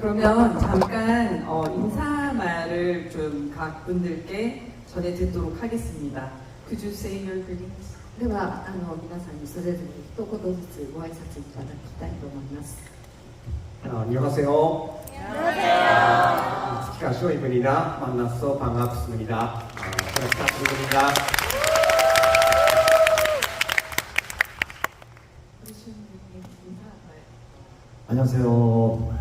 그러면 잠깐 인사말을 좀 각 분들께 전해 듣도록 하겠습니다. Could you say your greetings? では皆さんにそれぞれ一言ずつご挨拶いただきたいと思います。 안녕하세요. 스키카 쇼이브니다. 만나서 반갑습니다. 잘 부탁드립니다. 안녕하세요.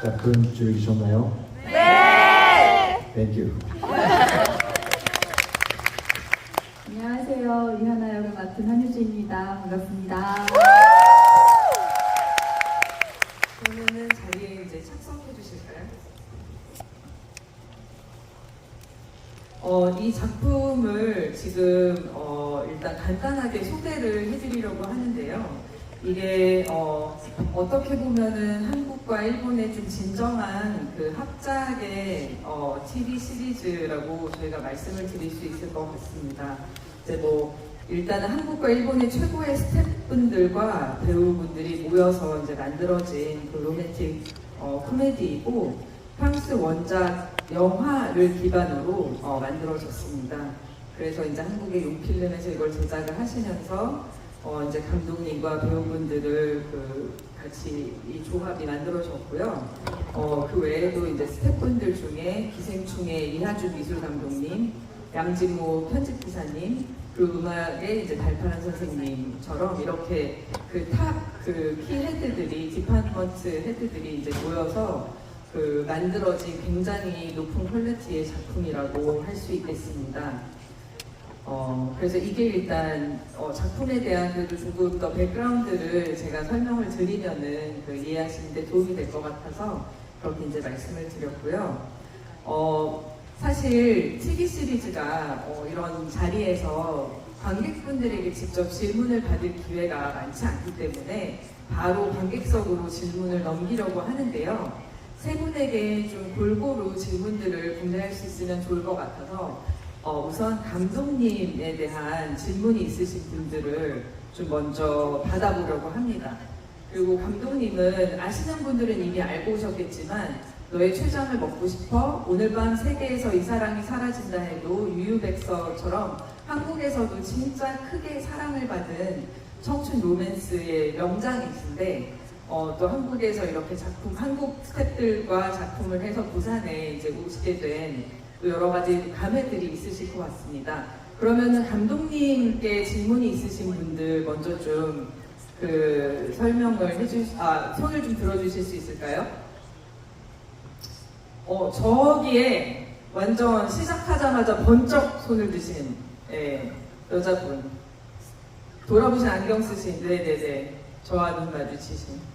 자, 그럼 즐기셨나요? 네! Thank you. 안녕하세요. 리하나 역을 맡은 한유주입니다. 반갑습니다. 그러면은 자리에 이제 착석해 주실까요? 이 작품을 지금 일단 간단하게 소개를 해드리려고 하는데요. 이게 어떻게 보면은 한국과 일본의 좀 진정한 그 합작의 TV 시리즈라고 저희가 말씀을 드릴 수 있을 것 같습니다. 이제 뭐 일단은 한국과 일본의 최고의 스태프분들과 배우분들이 모여서 이제 만들어진 그 로맨틱 코미디이고 프랑스 원작 영화를 기반으로 만들어졌습니다. 그래서 이제 한국의 용필름에서 이걸 제작을 하시면서 이제 감독님과 배우분들을 같이 이 조합이 만들어졌고요. 그 외에도 이제 스태프분들 중에 기생충의 이하준 미술 감독님, 양진모 편집기사님, 그리고 음악의 이제 달파란 선생님처럼 이렇게 키 헤드들이 디파트먼트 헤드들이 이제 모여서 만들어진 굉장히 높은 퀄리티의 작품이라고 할 수 있겠습니다. 그래서 이게 일단 작품에 대한 그래도 조금 더 백그라운드를 제가 설명을 드리면은 이해하시는 데 도움이 될 것 같아서 그렇게 이제 말씀을 드렸고요. 사실 TV 시리즈가 이런 자리에서 관객분들에게 직접 질문을 받을 기회가 많지 않기 때문에 바로 관객석으로 질문을 넘기려고 하는데요. 세 분에게 좀 골고루 질문들을 공유할 수 있으면 좋을 것 같아서 우선 감독님에 대한 질문이 있으신 분들을 좀 먼저 받아보려고 합니다. 그리고 감독님은 아시는 분들은 이미 알고 오셨겠지만 너의 췌장을 먹고 싶어, 오늘 밤 세계에서 이 사랑이 사라진다 해도 유유백서처럼 한국에서도 진짜 크게 사랑을 받은 청춘 로맨스의 명장이신데 또 한국에서 이렇게 한국 스태프들과 작품을 해서 부산에 이제 오시게 된 여러 가지 감회들이 있으실 것 같습니다. 그러면은 감독님께 질문이 있으신 분들 먼저 좀 설명을 손을 좀 들어주실 수 있을까요? 저기에 완전 시작하자마자 번쩍 손을 드신 여자분, 돌아보신 안경 쓰신, 네네네, 저와 눈 마주치신.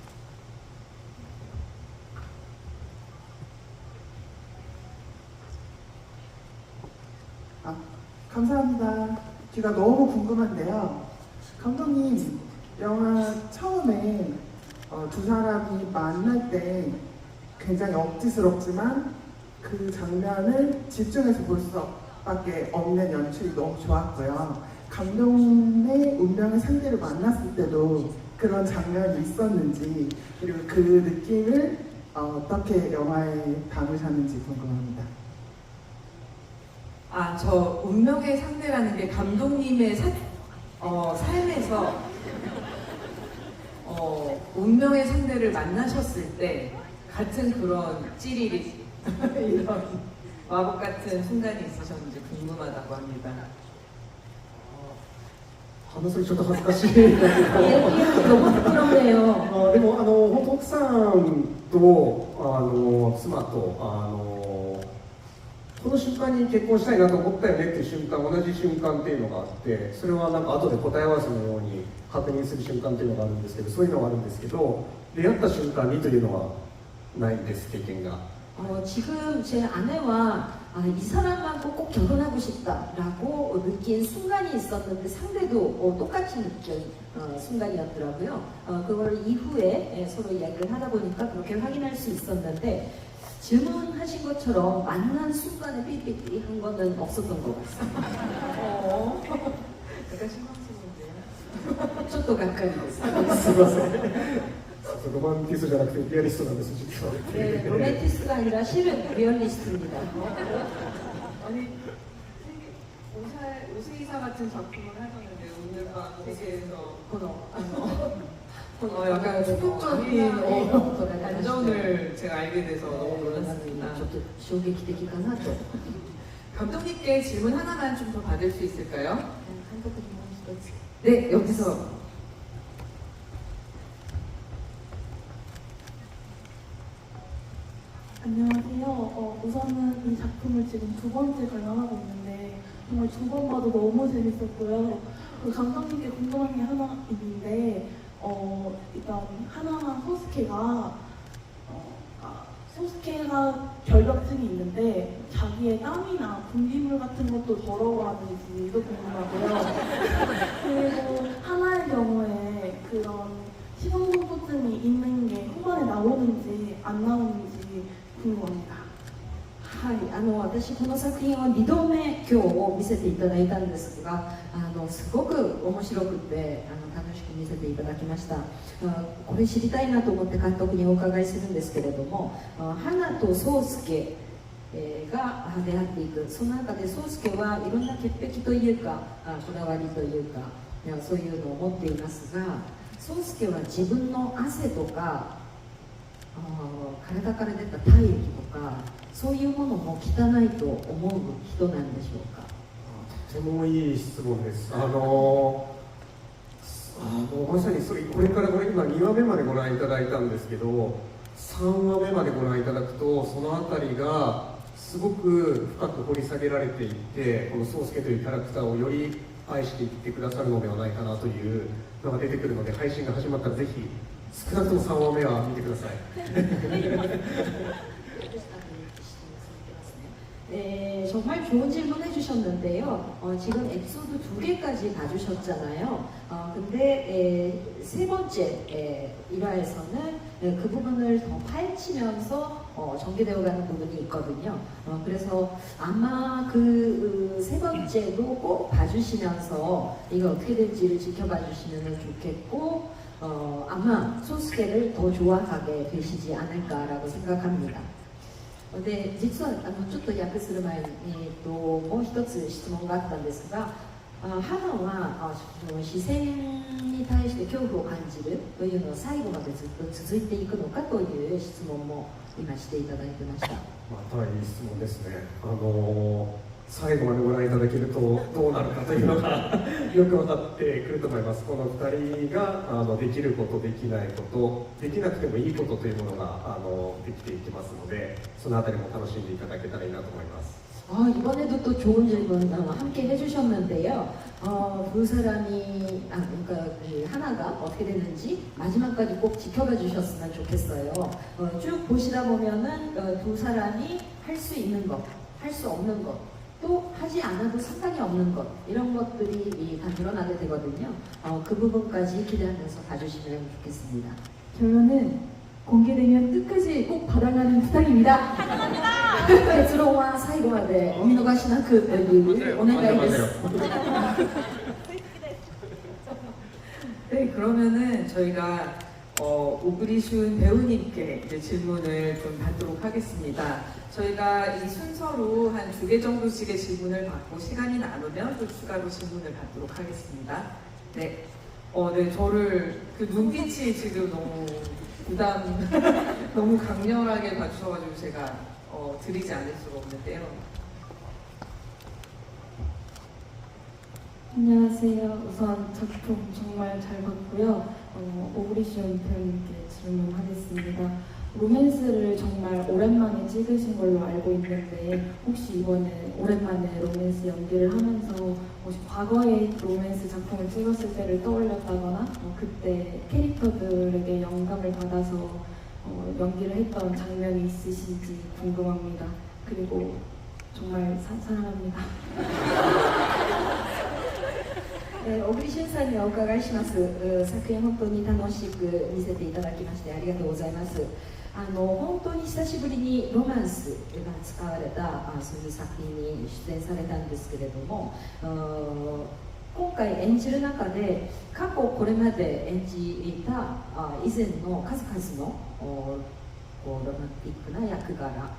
감사합니다. 제가 너무 궁금한데요. 감독님, 영화 처음에 두 사람이 만날 때 굉장히 억지스럽지만 그 장면을 집중해서 볼 수밖에 없는 연출이 너무 좋았고요. 감독님의 운명의 상대를 만났을 때도 그런 장면이 있었는지, 그리고 그 느낌을 어떻게 영화에 담으셨는지 궁금합니다. 저 운명의 상대라는 게 감독님의 삶에서 운명의 상대를 만나셨을 때 같은 그런 찌리리 이런 마법 같은 순간이 있으셨는지 궁금하다고 합니다. 話すとちょっと恥ずかしいんだけど 너무 부끄럽네요. でも本当奥さんと妻とこの瞬間に結婚したいなと思ったよねっていう瞬間、同じ瞬間っていうのがあって、それはなんか後で答え合わせのように確認する瞬間っていうのがあるんですけど、そういうのがあるんですけど、出会った瞬間にというのはないんです、経験が。 지금 제 아내와 이 사람하고 꼭 결혼하고 싶다라고 느낀 순간이 있었는데 상대도 똑같이 느낀 순간이었더라고요. 그걸 이후에 서로 이야기를 하다 보니까 그렇게 확인할 수 있었는데 질문하신 것처럼 만난 순간에 삐삐삐 한 거는 없었던 것 같습니다. 약간 실망스러운데요. ちょっとがっかりです。すいません。ロマンティストじゃなくてリアリストなんです実は。 네, 로맨티스트가 아니라 실은 리얼리스트입니다. 아니 오시이사 같은 작품을 하셨는데 오늘 밤 세계에서 この약간 충격적인 반전을 제가 알게 돼서 너무 ちょ 놀랐습니다. っと衝撃的かなと。 감독님께 질문 하나만 좀 더 받을 수 있을까요? 監督にもう一つ。 네, 여기서. 안녕하세요. 우선은 이 작품을 지금 두 번째 관람하고 있는데 정말 두 번 봐도 너무 재밌었고요. 그 감독님께 궁금한 게 하나 있는데 일단 하나만 소스케가 결벽증이 있는데 자기의 땀이나 분비물 같은 것도 더러워하는지도 궁금하고요. 그리고 하나의 경우에 그런 시선공포증이 있는 게 후반에 나오는지 안 나오는지 궁금합니다. はい、私この作品を2度目今日見せていただいたんですが、すごく面白くて楽しく見せていただきました。これ知りたいなと思って監督にお伺いするんですけれども、花と宗介が出会っていく、その中で宗介はいろんな潔癖というかこだわりというかそういうのを持っていますが、宗介は自分の汗とか体から出た体液とかそういうものも汚いと思う人なんでしょうか。とてもいい質問です。まさにそれこれから今2話目までご覧いただいたんですけど、3話目までご覧いただくとそのあたりがすごく深く掘り下げられていって、この宗介というキャラクターをより愛していってくださるのではないかなというのが出てくるので、配信が始まったらぜひ少なくとも3話目は見てください。 정말 좋은 질문 해주셨는데요. 지금 에피소드 2개까지 봐주셨잖아요. 근데 세 번째 1화에서는 그 부분을 더 파헤치면서 전개되어 가는 부분이 있거든요. 그래서 아마 그 세 번째도 꼭 봐주시면서 이거 어떻게 될지를 지켜봐 주시면 좋겠고, 아마 소스케를 더 좋아하게 되시지 않을까라고 생각합니다.で実はちょっと訳する前に、もう一つ質問があったんですが、花は視線に対して恐怖を感じるというのは最後までずっと続いていくのかという質問も今していただいてました。またいい質問ですね。最後までご覧いただけるとどうなるかというのがよく分かってくると思います。この2人ができること、できないこと、できなくてもいいことというものができていきますので、そのあたりも楽しんでいただけたらいいなと思います。 이번에도 또 좋은 질문 함께 해주셨는데요. 두 사람이 그러니까 하나가 어떻게 되는지 마지막까지 꼭 지켜봐 주셨으면 좋겠어요. 쭉 보시다 보면은 두 사람이 할 수 있는 것, 할 수 없는 것, 또 하지 않아도 상관이 없는 것, 이런 것들이 다 드러나게 되거든요. 그 부분까지 기대하면서 봐주시면 좋겠습니다. 결론은 공개되면 끝까지 꼭 받아가는 부탁입니다. 결론은 最後までお見逃しなくというお願いです. 네, 그러면은 저희가 오그리슌 배우님께 이제 질문을 좀 받도록 하겠습니다. 저희가 이 순서로 한 2개 정도씩의 질문을 받고 시간이 남으면 또 추가로 질문을 받도록 하겠습니다. 네, 네, 저를 그 눈빛이 지금 너무 너무 강렬하게 봐주셔가지고 제가 드리지 않을 수가 없는데요. 안녕하세요. 우선 작품 정말 잘 봤고요. 오그리슌 배우님께 질문하겠습니다. 로맨스를 정말 오랜만에 찍으신 걸로 알고 있는데 혹시 이번에 오랜만에 로맨스 연기를 하면서 혹시 과거에 로맨스 작품을 찍었을 때를 떠올렸다거나 그때 캐릭터들에게 영감을 받아서 연기를 했던 장면이 있으신지 궁금합니다. 그리고 정말 사랑합니다. 네, 오그리슌さんにお伺いします。作品本当に楽しく見せていただきましてありがとうございます。本当に久しぶりにロマンスが使われたそういう作品に出演されたんですけれども、今回演じる中で過去これまで演じた以前の数々のこうロマンティックな役柄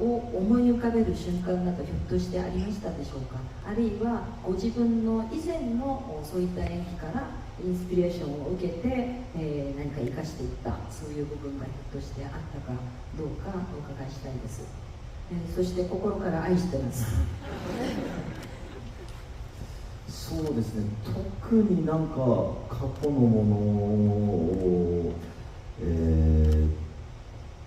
を思い浮かべる瞬間などひょっとしてありましたでしょうか。あるいはご自分の以前のそういった演技からインスピレーションを受けて、何か生かしていったそういう部分がひょっとしてあったかどうかお伺いしたいです。そして心から愛してます。そうですね、特になんか過去のものを、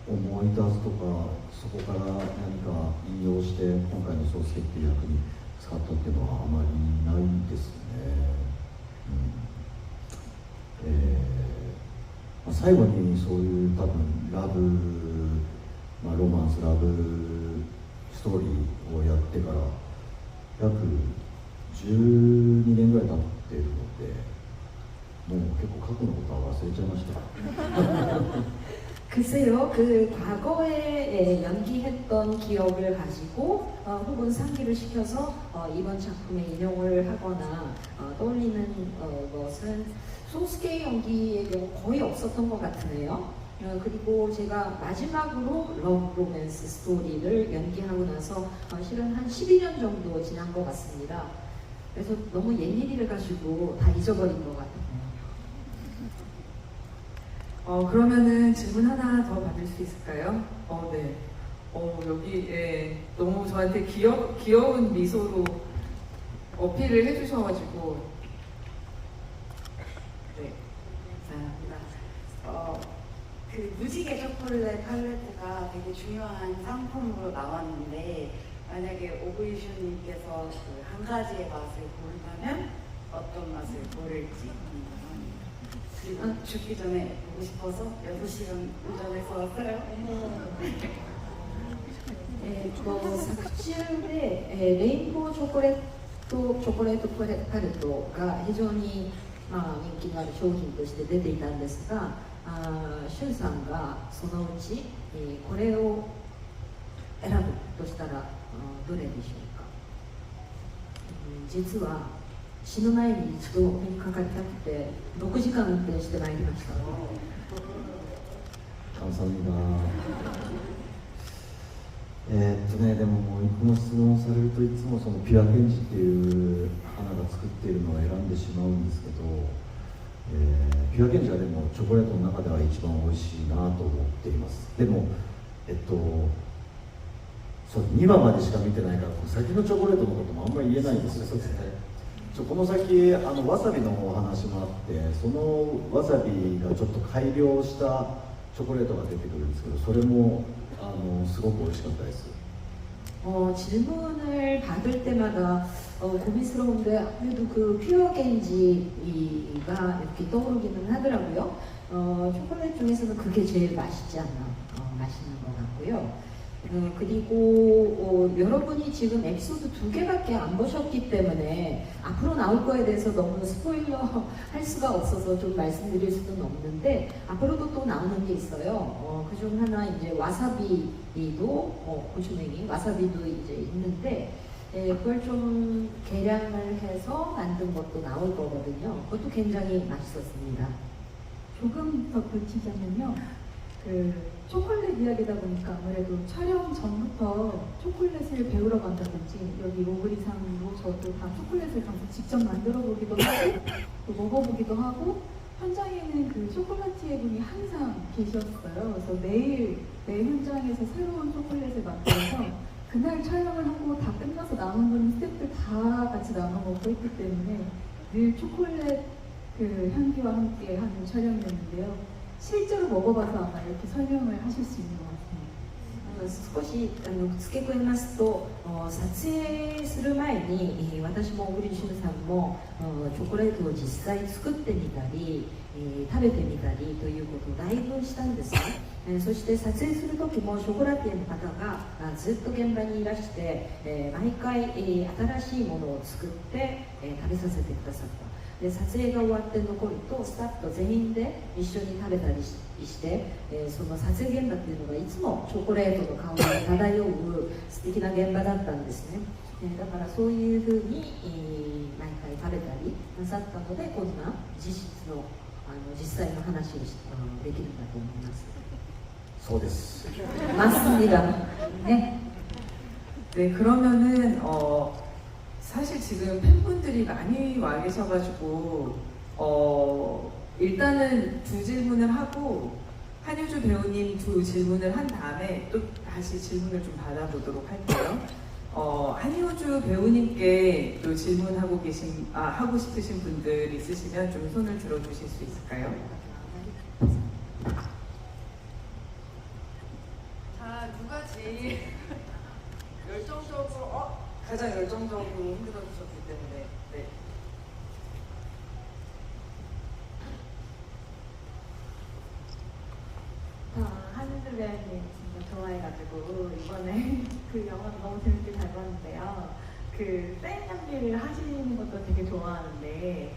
思い出すとか、そこから何か引用して今回の宗介っていう役に使ったっていうのはあまりないですね。最後にそういう多分ラブ、ロマンスラブストーリーをやってから約12年ぐらい経っているので、もう結構過去のことは忘れちゃいました。 글쎄요, 그 과거에 연기했던 기억을 가지고 혹은 상기를 시켜서 이번 작품에 인용을 하거나 떠올리는 것은 소스케 연기의 경우 거의 없었던 것 같으네요. 그리고 제가 마지막으로 러브 로맨스 스토리를 연기하고 나서 실은 한 12년 정도 지난 것 같습니다. 그래서 너무 옛일을 가지고 다 잊어버린 것 같아요. 그러면은 질문 하나 더 받을 수 있을까요? 네. 여기, 너무 저한테 귀여운 미소로 어필을 해주셔가지고. 네. 감사합니다. 그 무지개 초콜릿 팔레트가 되게 중요한 상품으로 나왔는데, 만약에 오브이슈님께서 그 한 가지의 맛을 고른다면 어떤 맛을 고를지. 그리고 죽기 전에 보고 싶어서 6시간 운전해서 왔어요. 삭제의 레인보우 초콜릿パレットが非常に人気のある商品として出ていたんですが、シュンさんがそのうちこれを選ぶとしたらどれでしょうか。実は死ぬ前に一度お目にかかりたくて6時間運転してまいりました。 감사합니다. でももうこの質問されるといつもそのピュアケンジっていう花が作っているのを選んでしまうんですけど、ピュアケンジはでもチョコレートの中では一番美味しいなと思っています。でもそう2話までしか見てないから先のチョコレートのこともあんまり言えないんですよ。そうですね。この先わさびのお話もあって、そのわさびがちょっと改良したチョコレートが出てくるんですけど、それもすごく美味しかったです。 질문을 받을 때마다 고민스러운데 아무래도 그 퓨어 겐지가 이렇게 떠오르기는 하더라고요. 초콜릿 중에서는 그게 제일 맛있지 않나 맛있는 것 같고요. 그리고 여러분이 지금 에피소드 2개밖에 안 보셨기 때문에 앞으로 나올 거에 대해서 너무 스포일러 할 수가 없어서 좀 말씀드릴 수는 없는데 앞으로도 또 나오는 게 있어요. 그중 하나 이제 와사비도 고추냉이 와사비도 이제 있는데 그걸 좀 개량을 해서 만든 것도 나올 거거든요. 그것도 굉장히 맛있었습니다. 조금 더 덧붙이자면요. 그 초콜릿 이야기다 보니까 아무래도 촬영 전부터 초콜릿을 배우러 간다든지 여기 오브리상으로 저도 다 초콜릿을 가서 직접 만들어 보기도 하고 또 먹어보기도 하고 현장에는 그 초콜릿티에 분이 항상 계셨어요. 그래서 매일 매 현장에서 새로운 초콜릿을 만들어서 그날 촬영을 하고 다 끝나서 남은 분 스태프들 다 같이 나눠 먹고 했기 때문에 늘 초콜릿 그 향기와 함께 하는 촬영이었는데요. 실제로 먹어봐서 아마 이렇게 설명을 하실 수 있는 것 같습니다. 少し付け加えますと撮影する前に私も小栗旬さんもチョコレートを実際作ってみたり食べてみたりということをだいぶしたんですね。そして撮影する時もショコラティエの方がずっと現場にいらして毎回新しいものを作って食べさせてくださった。で撮影が終わって残るとスタッフと全員で一緒に食べたりして、その撮影現場っていうのがいつもチョコレートの香りが漂う素敵な現場だったんですね。だからそういうふうに、毎回食べたりなさったのでこんな実質の、実際の話をできるんだと思います。そうです。 맞습니다. 네. 네, 그러면은 사실 지금 팬분들이 많이 와 계셔가지고 일단은 두 질문을 하고 한효주 배우님 두 질문을 한 다음에 또 다시 질문을 좀 받아보도록 할게요. 한효주 배우님께 또 질문하고 하고 싶으신 분들 있으시면 좀 손을 들어주실 수 있을까요? 자, 누가 제일 열정적으로 가장 열정적으로 흔들어 주셨기 때문에 네. 한효주 배우님 진짜 좋아해가지고 이번에 그 영화 너무 재밌게 잘 봤는데요. 그 생 연기를 하시는 것도 되게 좋아하는데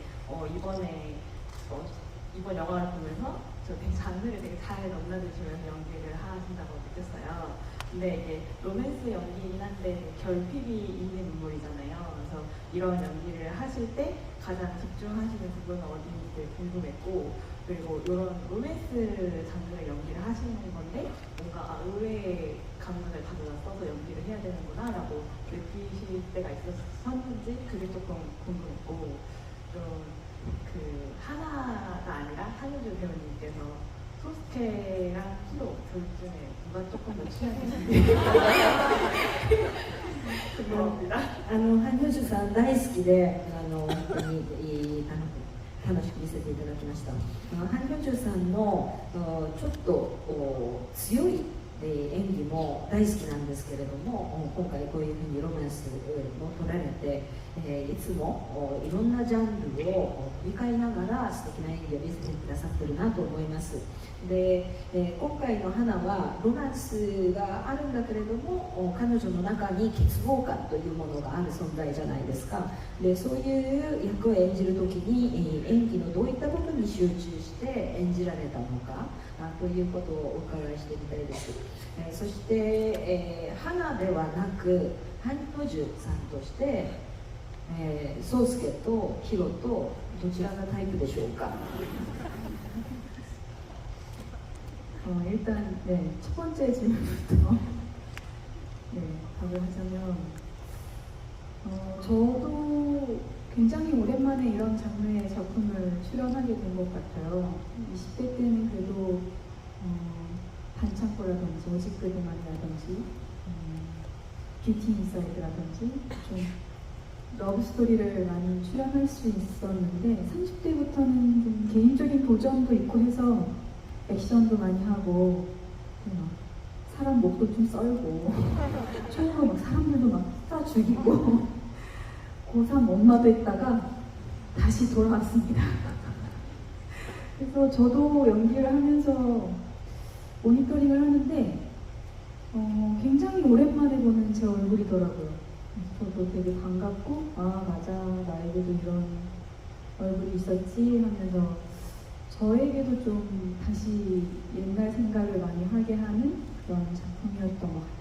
이번 영화를 보면서 저 되게 장르를 되게 잘 넘나드시면서 연기를 하신다고 느꼈어요. 근데 이게 로맨스 연기이긴 한데 결핍이 있는 인물이잖아요. 그래서 이런 연기를 하실 때 가장 집중하시는 부분은 어디인지 궁금했고, 그리고 이런 로맨스 장르의 연기를 하시는 건데 뭔가 의외의 감정을 가져다 써서 연기를 해야 되는구나 라고 느끼실 때가 있었는지 그게 조금 궁금했고, 좀 그 하나가 아니라 한효주 배우님께서 소스케랑 히로 둘 중에 누가 조금 더 취향이신지 궁금합니다. ハン・ヒョジュさん大好きで本当に楽しく見せていただきました。ハン・ヒョジュさんのちょっと強い演技も大好きなんですけれども、今回こういうふうにロマンスも取られて、いつもいろんなジャンルを振り返りながら素敵な演技を見せてくださってるなと思います。で、今回の花はロマンスがあるんだけれども彼女の中に欠乏感というものがある存在じゃないですか。で、そういう役を演じるときに演技のどういった部分に集中して演じられたのかということをお伺いしてみたいです。そして、花ではなくハン・ヒョジュさんとして、ソウスケとヒロとどちらがタイプでしょうか。 일단 네, 첫 번째 질문부터 네, 답을 하자면 저도 굉장히 오랜만에 이런 장르의 작품을 출연하게 된 것 같아요. 20대 때는 그래도 반창고라든지 오직그드만이라든지 뷰티 인사이드라든지 좀 러브 스토리를 많이 출연할 수 있었는데 30대부터는 좀 개인적인 도전도 있고 해서 액션도 많이 하고 사람 목도 좀 썰고 처음으로 막 사람들도 막 쏴 죽이고 고3 엄마도 했다가 다시 돌아왔습니다. 그래서 저도 연기를 하면서 모니터링을 하는데 굉장히 오랜만에 보는 제 얼굴이더라고요. 저도 되게 반갑고 아 맞아 나에게도 이런 얼굴이 있었지 하면서 저에게도 좀 다시 옛날 생각을 많이 하게 하는 그런 작품이었던 것 같아요.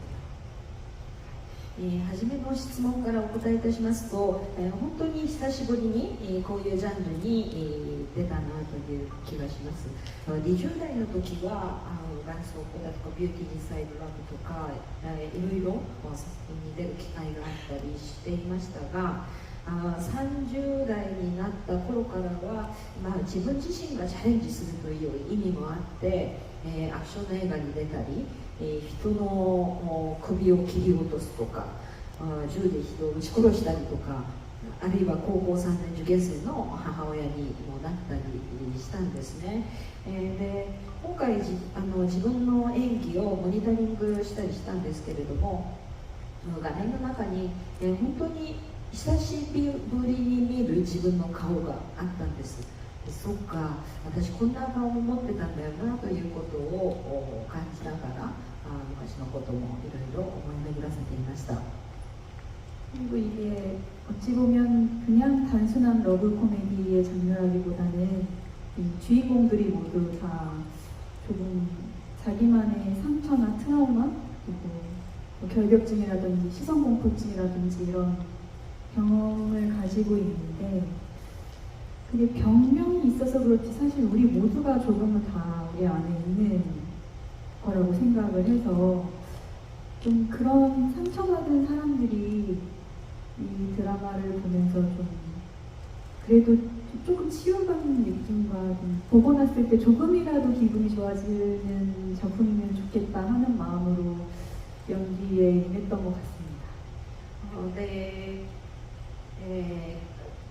初めの質問からお答えいたしますと、本当に久しぶりに、こういうジャンルに、出たなという気がします。20代の時は元祖コダとかビューティーインサイドラブとか、いろいろ作品に出る機会があったりしていましたが、30代になった頃からは、自分自身がチャレンジするという意味もあって、アクション映画に出たり、人の首を切り落とすとか、銃で人を撃ち殺したりとか、あるいは高校3年受験生の母親にもなったりしたんですね。で、今回自分の演技をモニタリングしたりしたんですけれども、画面の中に、本当に久しぶりに見る自分の顔があったんです。そっか、私こんな顔を持ってたんだよなということを感じながら昔のこともいろいろ思い巡らせていました。 그리고 이게 어찌 보면 그냥 단순한 러브 코미디의 장르라기보다는 이 주인공들이 모두 다 조금 자기만의 상처나 트라우마 그리고 뭐 결벽증이라든지 시선공포증이라든지 이런 병을 가지고 있는데 그게 병명이 있어서 그렇지 사실 우리 모두가 조금은 다 우리 안에 있는 거라고 생각을 해서 좀 그런 상처받은 사람들이 이 드라마를 보면서 좀 그래도 조금 치유받는 느낌과 좀 보고 났을 때 조금이라도 기분이 좋아지는 작품이면 좋겠다 하는 마음으로 연기에 임했던 것 같습니다. で、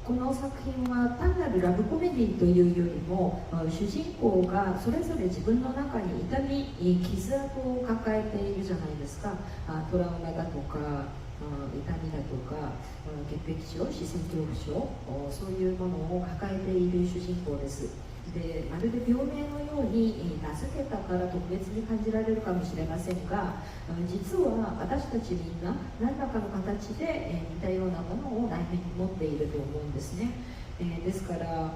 この作品は単なるラブコメディというよりも主人公がそれぞれ自分の中に痛み、傷跡を抱えているじゃないですか。トラウマだとか痛みだとか潔癖症、視線恐怖症、そういうものを抱えている主人公です。でまるで病名のように助けたから特別に感じられるかもしれませんが、実は私たちみんな何らかの形で似たようなものを内面に持っていると思うんですね。ですから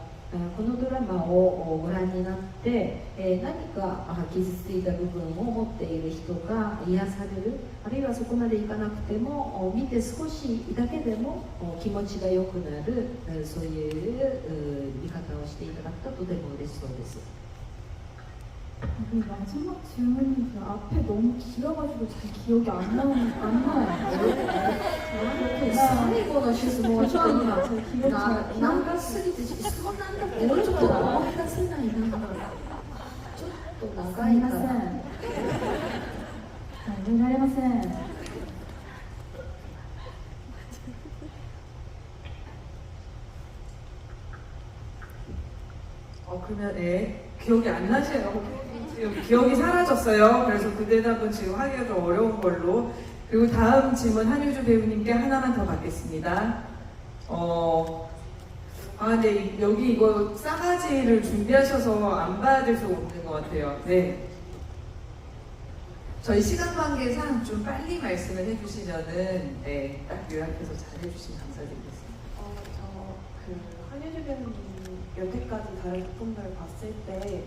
このドラマをご覧になって何か傷ついた部分を持っている人が癒される、あるいはそこまでいかなくても見て少しだけでも気持ちが良くなる、そういう見方をしていただくととても嬉しそうです。 마지막 질문이 그 앞에 너무 길어가지고 잘 기억이 안 나요. 最後の質問はちょっと今제 기억이 잘 長すぎてそうなんだけどちょっと思い出せないな。ちょっと長いから。 기억나리마센. 그러면 기억이 안 나시나요? 지금 기억이 사라졌어요. 그래서 그 대답은 지금 하기가 좀 어려운 걸로. 그리고 다음 질문 한유주 배우님께 하나만 더 받겠습니다. 네, 여기 이거 싸가지를 준비하셔서 안 받을 수 없는 것 같아요. 네. 저희 시간 관계상 좀 빨리 말씀을 해주시면은 딱 요약해서 잘 해주시면 감사드리겠습니다. 저 한유주 배우님 여태까지 다른 작품들을 봤을 때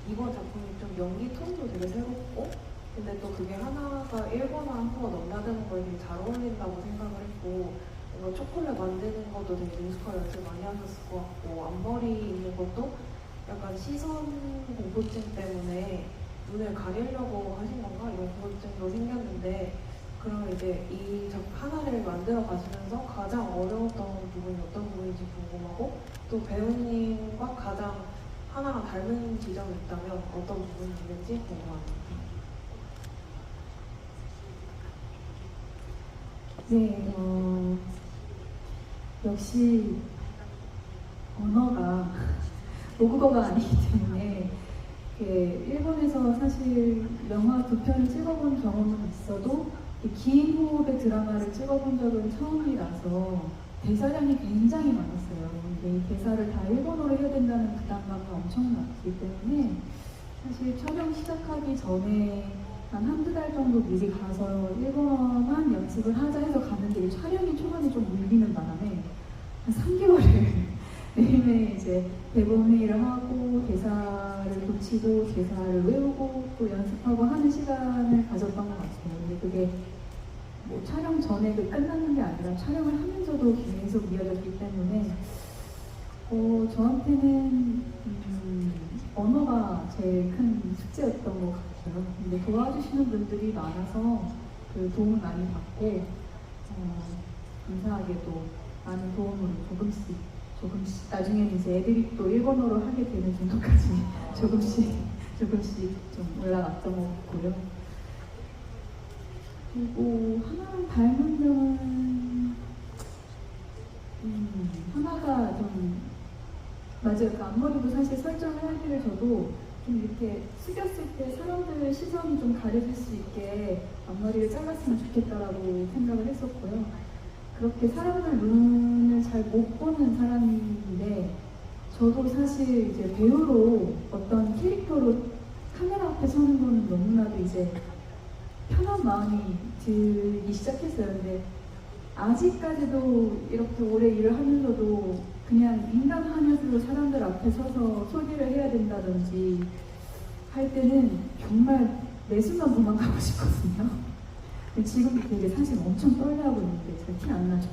이번 작품이 좀 연기 톤도 되게 새롭고 근데 또 그게 하나가 일본어 한국어 넘나드는 거에 되게 잘 어울린다고 생각을 했고 뭔가 초콜릿 만드는 것도 되게 능숙한 연습 많이 하셨을 것 같고 앞머리 있는 것도 약간 시선 공포증 때문에 눈을 가리려고 하신 건가 이런 공포증도 생겼는데 그럼 이제 이 하나를 만들어 가시면서 가장 어려웠던 부분이 어떤 부분인지 궁금하고 또 배우님과 가장 하나랑 닮은 지점이 있다면 어떤 부분이 있는지 궁금합니다. 네, 역시 언어가 모국어가 아니기 때문에 일본에서 사실 영화 2편을 찍어본 경험은 있어도 긴 호흡의 드라마를 찍어본 적은 처음이라서 대사량이 굉장히 많았어요. 이 대사를 다 일본어로 해야 된다는 부담감이 엄청났기 때문에 사실 촬영 시작하기 전에 한 한두 달 정도 미리 가서 일본어만 연습을 하자 해서 갔는데 촬영이 초반에 좀 밀리는 바람에 한 3개월을 매일매일 이제 대본 회의를 하고 대사를 고치고 대사를 외우고 또 연습하고 하는 시간을 가졌던 것 같아요. 근데 그게 뭐 촬영 전에 끝나는 게 아니라 촬영을 하면서도 계속 이어졌기 때문에 저한테는 언어가 제일 큰 숙제였던 것 같아요. 근데 도와주시는 분들이 많아서 그 도움을 많이 받고 감사하게도 많은 도움으로 조금씩 나중에는 이제 애드립도 일본어로 하게 되는 정도까지 조금씩 좀 올라갔던 것 같고요. 그리고 하나랑 닮은 점은 하나가 좀 맞아요. 그 앞머리도 사실 설정을 하기를 저도 좀 이렇게 숙였을 때 사람들 시선이 좀 가려질 수 있게 앞머리를 잘랐으면 좋겠다라고 생각을 했었고요. 그렇게 사람들 눈을 잘 못 보는 사람인데 저도 사실 이제 배우로 어떤 캐릭터로 카메라 앞에 서는 거는 너무나도 이제 편한 마음이 들기 시작했어요. 근데 아직까지도 이렇게 오래 일을 하면서도 그냥 인간 하면서도 사람들 앞에 서서 소개를 해야 된다든지 할 때는 정말 매 순간 도망가고 싶거든요. 근데 지금도 되게 사실 엄청 떨려하고 있는데 잘 티 안 나죠.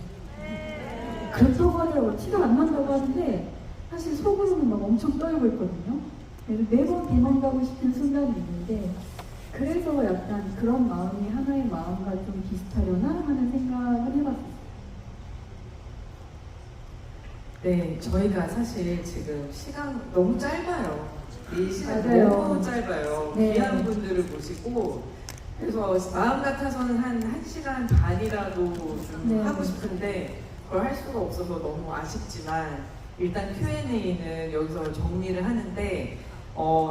그렇다고 하더라고요. 티가 안 난다고 하는데 사실 속으로는 막 엄청 떨고 있거든요. 그래서 매번 도망가고 싶은 순간이 있는데 그래서 약간 그런 마음이 하나의 마음과 좀 비슷하려나 하는 생각을 해봤어요. 네, 저희가 사실 지금 시간 너무 짧아요. 이 시간 맞아요. 너무 짧아요. 네. 귀한 분들을 모시고 그래서 마음 같아서는 한 1시간 반이라도 좀 네. 하고 싶은데 그걸 할 수가 없어서 너무 아쉽지만 일단 Q&A는 여기서 정리를 하는데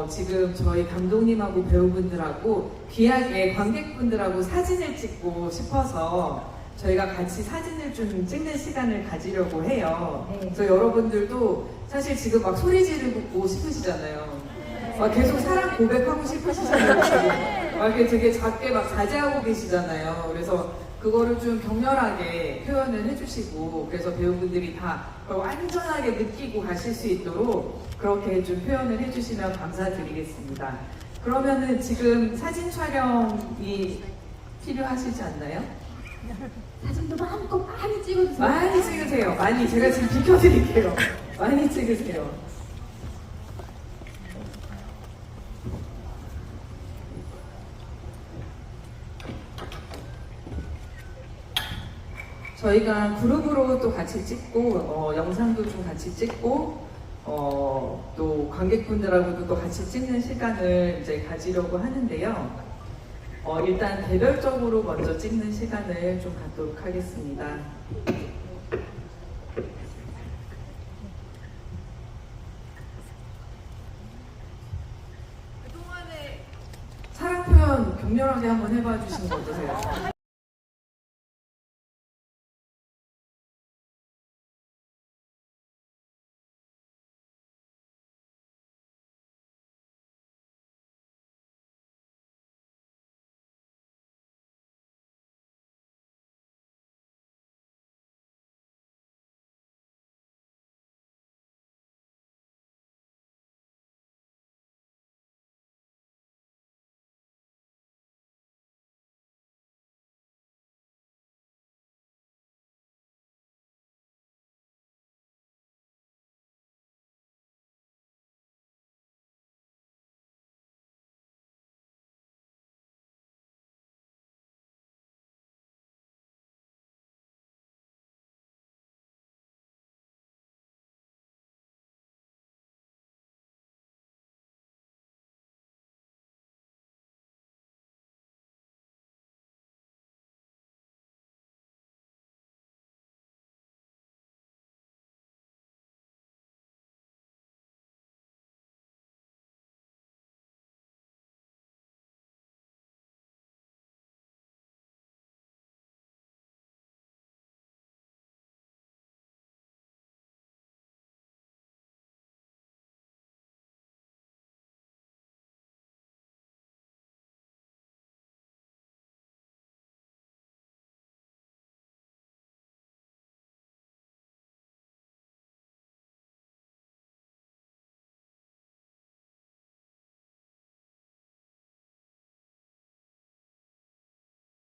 지금 저희 감독님하고 배우분들하고 귀하게 관객분들하고 사진을 찍고 싶어서 저희가 같이 사진을 좀 찍는 시간을 가지려고 해요. 네. 그래서 여러분들도 사실 지금 막 소리 지르고 싶으시잖아요. 막 계속 사랑 고백하고 싶으시잖아요. 막 이렇게 되게 작게 막 자제하고 계시잖아요. 그래서 그거를 좀 격렬하게 표현을 해주시고 그래서 배우분들이 다 그걸 완전하게 느끼고 가실 수 있도록 그렇게 좀 표현을 해주시면 감사드리겠습니다. 그러면은 지금 사진 촬영이 필요하시지 않나요? 사진도 마음껏 많이 찍어주세요. 많이 찍으세요. 많이. 제가 지금 비켜드릴게요. 많이 찍으세요. 저희가 그룹으로 또 같이 찍고 영상도 좀 같이 찍고 또 관객분들하고도 또 같이 찍는 시간을 이제 가지려고 하는데요. 일단 개별적으로 먼저 찍는 시간을 좀 갖도록 하겠습니다. 그동안에 사랑 표현 격렬하게 한번 해봐 주시는 거 어떠세요?